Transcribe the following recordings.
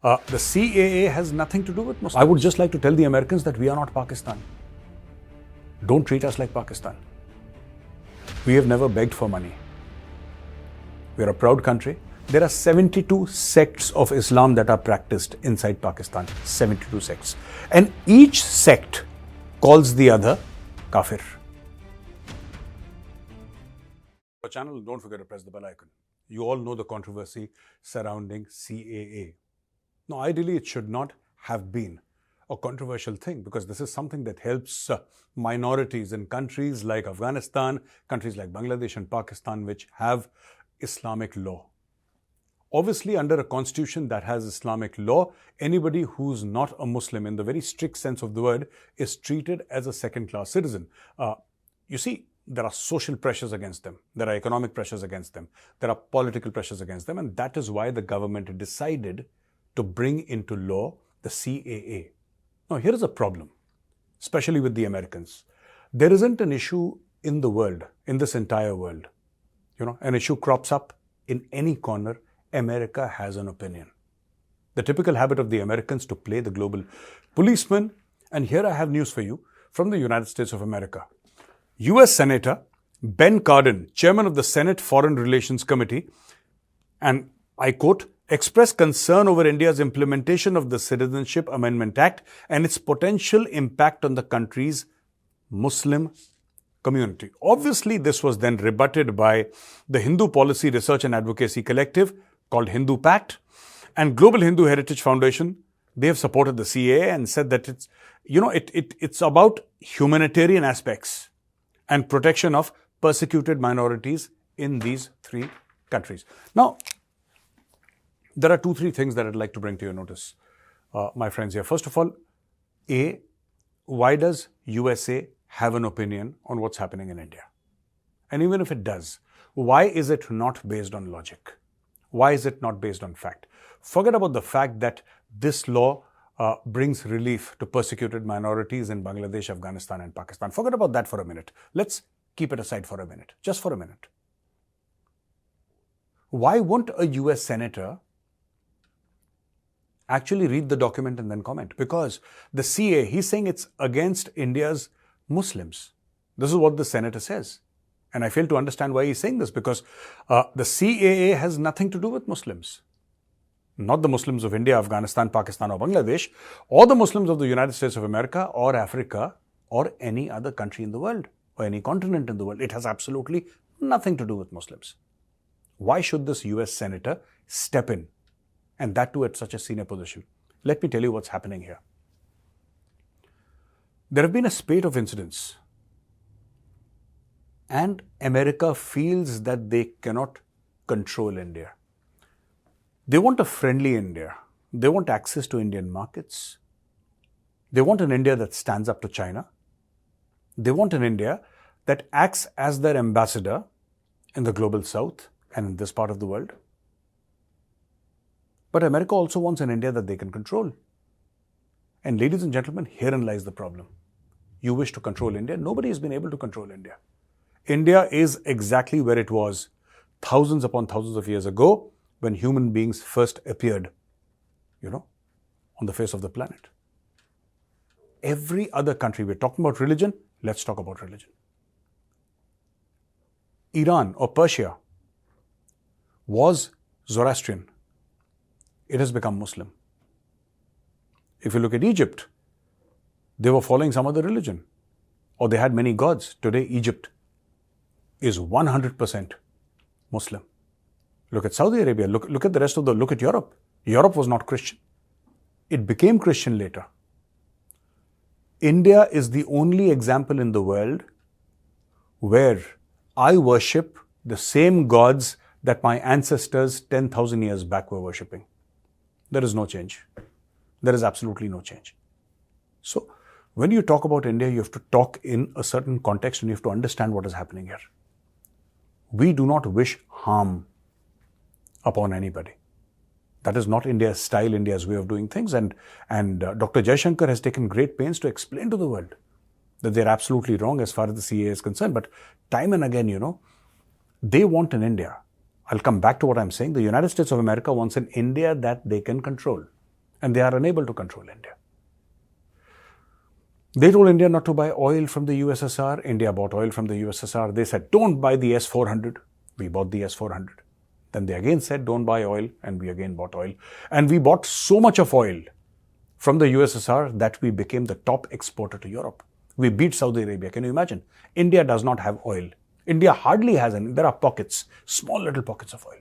The CAA has nothing to do with Muslims. I would just like to tell the Americans that we are not Pakistan. Don't treat us like Pakistan. We have never begged for money. We are a proud country. There are 72 sects of Islam that are practiced inside Pakistan. 72 sects. And each sect calls the other kafir. Our channel, don't forget to press the bell icon. You all know the controversy surrounding CAA. Now, ideally, it should not have been a controversial thing because this is something that helps minorities in countries like Afghanistan, countries like Bangladesh and Pakistan, which have Islamic law. Obviously, under a constitution that has Islamic law, anybody who's not a Muslim in the very strict sense of the word is treated as a second-class citizen. You see, there are social pressures against them. There are economic pressures against them. There are political pressures against them. And that is why the government decided to bring into law the CAA. Now, here is a problem, especially with the Americans. There isn't an issue in the world, in this entire world. An issue crops up in any corner, America has an opinion. The typical habit of the Americans to play the global policeman. And here I have news for you from the United States of America. US Senator Ben Cardin, chairman of the Senate Foreign Relations Committee, and I quote, expressed concern over India's implementation of the Citizenship Amendment Act and its potential impact on the country's Muslim community. Obviously, this was then rebutted by the Hindu Policy Research and Advocacy Collective called Hindu Pact and Global Hindu Heritage Foundation. They have supported the CAA and said that it's about humanitarian aspects and protection of persecuted minorities in these three countries. Now, there are 2-3 things that I'd like to bring to your notice, my friends here. First of all, why does USA have an opinion on what's happening in India? And even if it does, why is it not based on logic? Why is it not based on fact? Forget about the fact that this law brings relief to persecuted minorities in Bangladesh, Afghanistan, and Pakistan. Forget about that for a minute. Let's keep it aside for a minute, just for a minute. Why won't a US senator actually read the document and then comment? Because the CAA, he's saying it's against India's Muslims. This is what the senator says. And I fail to understand why he's saying this because the CAA has nothing to do with Muslims. Not the Muslims of India, Afghanistan, Pakistan or Bangladesh, or the Muslims of the United States of America or Africa or any other country in the world or any continent in the world. It has absolutely nothing to do with Muslims. Why should this US senator step in? And that too at such a senior position. Let me tell you what's happening here. There have been a spate of incidents and America feels that they cannot control India. They want a friendly India. They want access to Indian markets. They want an India that stands up to China. They want an India that acts as their ambassador in the global south and in this part of the world. But America also wants an India that they can control. And ladies and gentlemen, herein lies the problem. You wish to control India. Nobody has been able to control India. India is exactly where it was thousands upon thousands of years ago when human beings first appeared, on the face of the planet. Every other country, we're talking about religion, let's talk about religion. Iran or Persia was Zoroastrian. It has become Muslim. If you look at Egypt, they were following some other religion or they had many gods. Today, Egypt is 100% Muslim. Look at Saudi Arabia. Look at the rest of look at Europe. Europe was not Christian. It became Christian later. India is the only example in the world where I worship the same gods that my ancestors 10,000 years back were worshipping. There is no change. There is absolutely no change. So, when you talk about India, you have to talk in a certain context and you have to understand what is happening here. We do not wish harm upon anybody. That is not India's style, India's way of doing things. And Dr. Jaishankar has taken great pains to explain to the world that they're absolutely wrong as far as the CAA is concerned. But time and again, they want an India. I'll come back to what I'm saying. The United States of America wants an India that they can control. and they are unable to control India. They told India not to buy oil from the USSR. India bought oil from the USSR. They said, don't buy the S-400. We bought the S-400. Then they again said, don't buy oil, and we again bought oil. And we bought so much of oil from the USSR that we became the top exporter to Europe. We beat Saudi Arabia. Can you imagine? India does not have oil. India hardly has any. There are pockets, small little pockets of oil.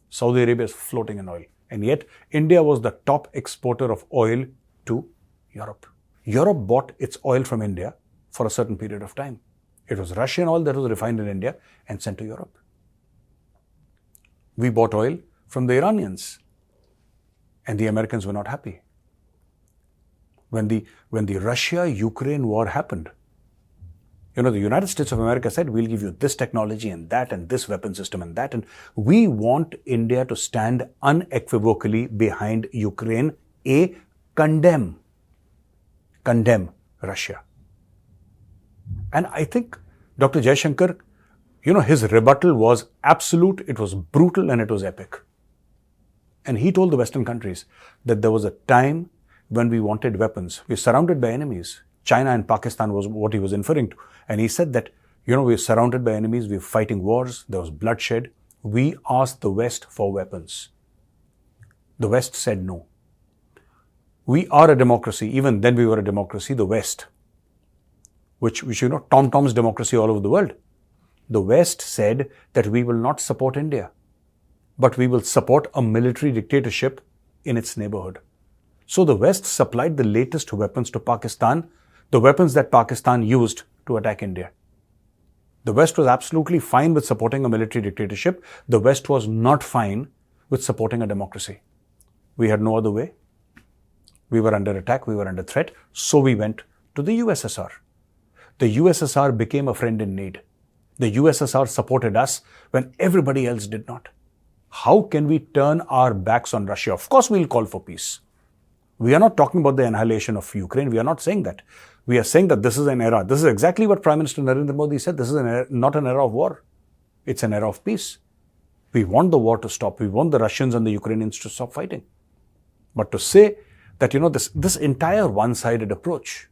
Saudi Arabia is floating in oil. And yet, India was the top exporter of oil to Europe. Europe bought its oil from India for a certain period of time. It was Russian oil that was refined in India and sent to Europe. We bought oil from the Iranians, and the Americans were not happy. When the Russia-Ukraine war happened, the United States of America said, we'll give you this technology and that and this weapon system and that. And we want India to stand unequivocally behind Ukraine, condemn Russia. And I think Dr. Jaishankar, his rebuttal was absolute, it was brutal, and it was epic. And he told the Western countries that there was a time when we wanted weapons. We're surrounded by enemies. China and Pakistan was what he was inferring to. And he said that, we're surrounded by enemies, we're fighting wars, there was bloodshed. We asked the West for weapons. The West said no. We are a democracy. Even then we were a democracy, the West, which Tom-Tom's democracy all over the world. The West said that we will not support India, but we will support a military dictatorship in its neighborhood. So the West supplied the latest weapons to Pakistan, the weapons that Pakistan used to attack India. The West was absolutely fine with supporting a military dictatorship. The West was not fine with supporting a democracy. We had no other way. We were under attack, we were under threat, so we went to the USSR. The USSR became a friend in need. The USSR supported us when everybody else did not. How can we turn our backs on Russia? Of course, we'll call for peace. We are not talking about the annihilation of Ukraine. We are not saying that. We are saying that this is an era. This is exactly what Prime Minister Narendra Modi said. This is not an era of war. It's an era of peace. We want the war to stop. We want the Russians and the Ukrainians to stop fighting. But to say that, this entire one-sided approach,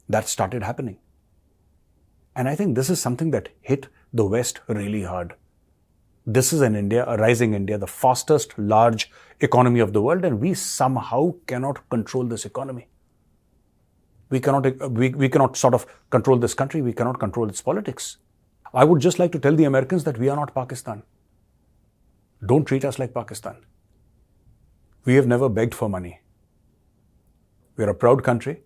that started happening. And I think this is something that hit the West really hard. This is a rising India, the fastest large economy of the world, and we somehow cannot control this economy. We cannot sort of control this country. We cannot control its politics. I would just like to tell the Americans that we are not Pakistan. Don't treat us like Pakistan. We have never begged for money. We are a proud country,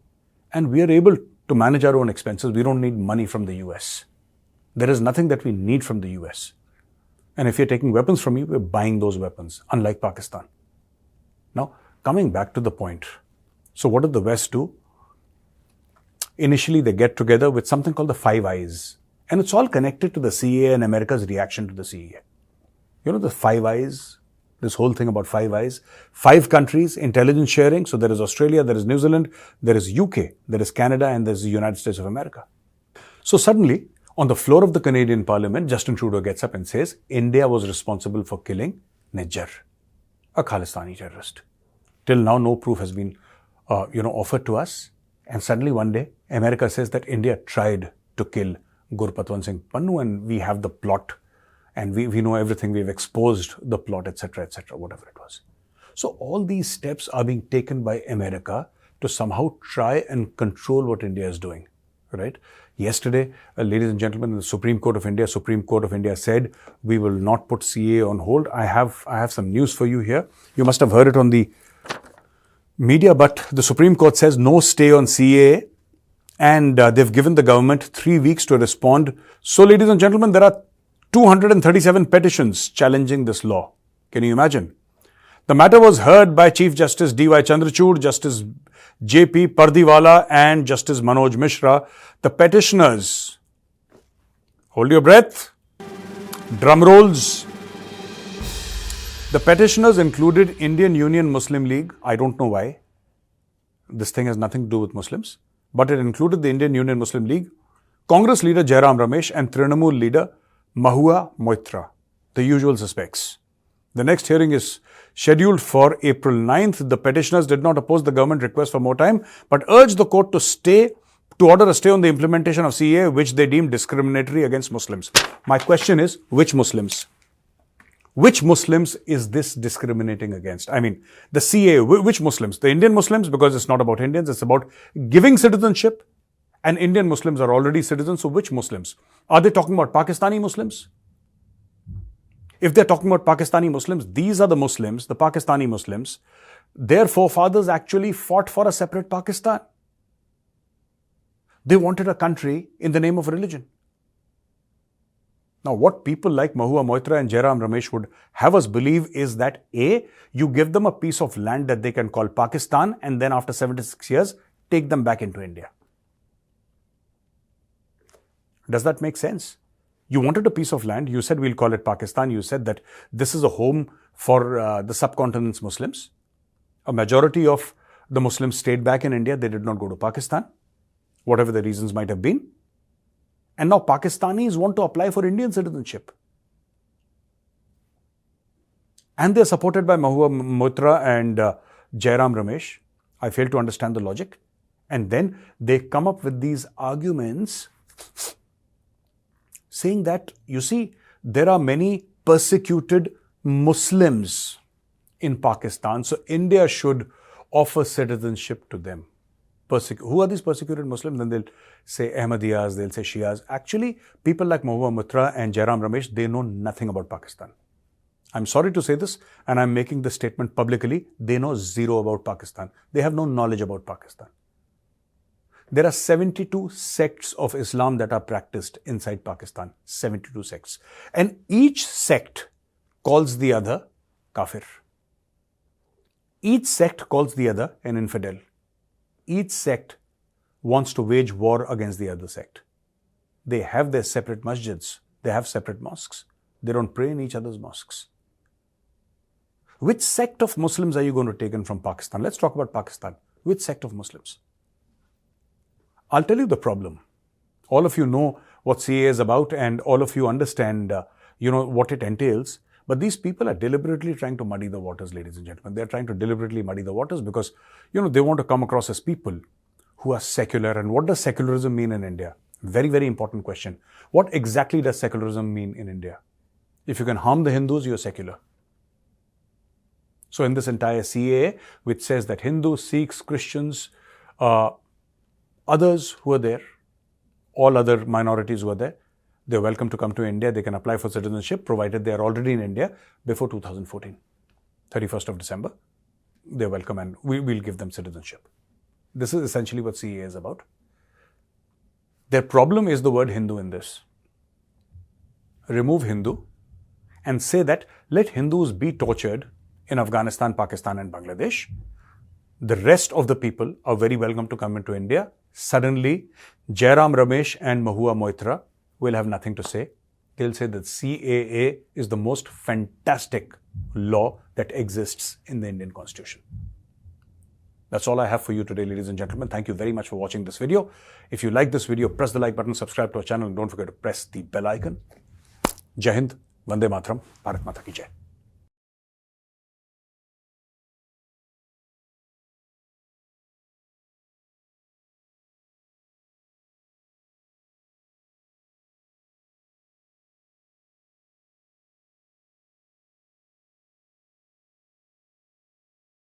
and we are able to manage our own expenses. We don't need money from the US. There is nothing that we need from the US. And if you're taking weapons from you, we're buying those weapons, unlike Pakistan. Now, coming back to the point. So what did the West do? Initially, they get together with something called the Five Eyes. And it's all connected to the CAA and America's reaction to the CAA. The Five Eyes, this whole thing about Five Eyes. 5 countries, intelligence sharing. So there is Australia, there is New Zealand, there is UK, there is Canada, and there is the United States of America. So suddenly, on the floor of the Canadian Parliament, Justin Trudeau gets up and says, India was responsible for killing Nijjar, a Khalistani terrorist. Till now, no proof has been, offered to us. And suddenly one day, America says that India tried to kill Gurpatwant Singh Pannu, and we have the plot, and we know everything. We've exposed the plot, etc., whatever it was. So all these steps are being taken by America to somehow try and control what India is doing, right? Yesterday, ladies and gentlemen, the Supreme Court of India said, we will not put CAA on hold. I have some news for you here. You must have heard it on the media, but the Supreme Court says no stay on CAA, and they've given the government 3 weeks to respond. So, ladies and gentlemen, there are 237 petitions challenging this law. Can you imagine? The matter was heard by Chief Justice D.Y. Chandrachud, Justice J.P. Pardiwala, and Justice Manoj Mishra. The petitioners, hold your breath, drum rolls. The petitioners included Indian Union Muslim League. I don't know why. This thing has nothing to do with Muslims. But it included the Indian Union Muslim League, Congress leader Jairam Ramesh, and Trinamool leader Mahua Moitra, the usual suspects. The next hearing is scheduled for April 9th. The petitioners did not oppose the government request for more time, but urged the court to order a stay on the implementation of CAA, which they deemed discriminatory against Muslims. My question is, which Muslims? Which Muslims is this discriminating against? I mean, the CAA, which Muslims? The Indian Muslims, because it's not about Indians, it's about giving citizenship, and Indian Muslims are already citizens, so which Muslims? Are they talking about Pakistani Muslims? If they're talking about Pakistani Muslims, these are the Muslims, the Pakistani Muslims. Their forefathers actually fought for a separate Pakistan. They wanted a country in the name of religion. Now, what people like Mahua Moitra and Jairam Ramesh would have us believe is that A, you give them a piece of land that they can call Pakistan, and then after 76 years, take them back into India. Does that make sense? You wanted a piece of land, you said we'll call it Pakistan, you said that this is a home for the subcontinent's Muslims. A majority of the Muslims stayed back in India, they did not go to Pakistan, whatever the reasons might have been. And now Pakistanis want to apply for Indian citizenship. And they're supported by Mahua Moitra and Jairam Ramesh. I fail to understand the logic. And then they come up with these arguments saying that, you see, there are many persecuted Muslims in Pakistan, so India should offer citizenship to them. Who are these persecuted Muslims? Then they'll say Ahmadiyas, they'll say Shias. Actually, people like Mahua Moitra and Jairam Ramesh, they know nothing about Pakistan. I'm sorry to say this, and I'm making this statement publicly. They know zero about Pakistan. They have no knowledge about Pakistan. There are 72 sects of Islam that are practiced inside Pakistan. 72 sects. And each sect calls the other kafir. Each sect calls the other an infidel. Each sect wants to wage war against the other sect. They have their separate masjids. They have separate mosques. They don't pray in each other's mosques. Which sect of Muslims are you going to take in from Pakistan? Let's talk about Pakistan. Which sect of Muslims? I'll tell you the problem. All of you know what CAA is about, and all of you understand, what it entails. But these people are deliberately trying to muddy the waters, ladies and gentlemen. They're trying to deliberately muddy the waters because, they want to come across as people who are secular. And what does secularism mean in India? Very, very important question. What exactly does secularism mean in India? If you can harm the Hindus, you're secular. So in this entire CAA, which says that Hindus, Sikhs, Christians, others who are there, all other minorities who are there, they're welcome to come to India. They can apply for citizenship provided they are already in India before 2014, 31st of December. They're welcome and we'll give them citizenship. This is essentially what CAA is about. Their problem is the word Hindu in this. Remove Hindu and say that let Hindus be tortured in Afghanistan, Pakistan and Bangladesh. The rest of the people are very welcome to come into India. Suddenly, Jairam Ramesh and Mahua Moitra will have nothing to say. They'll say that CAA is the most fantastic law that exists in the Indian Constitution. That's all I have for you today, ladies and gentlemen. Thank you very much for watching this video. If you like this video, press the like button, subscribe to our channel, and don't forget to press the bell icon. Jai Hind, Vande Mataram, Bharat Mata Ki Jai.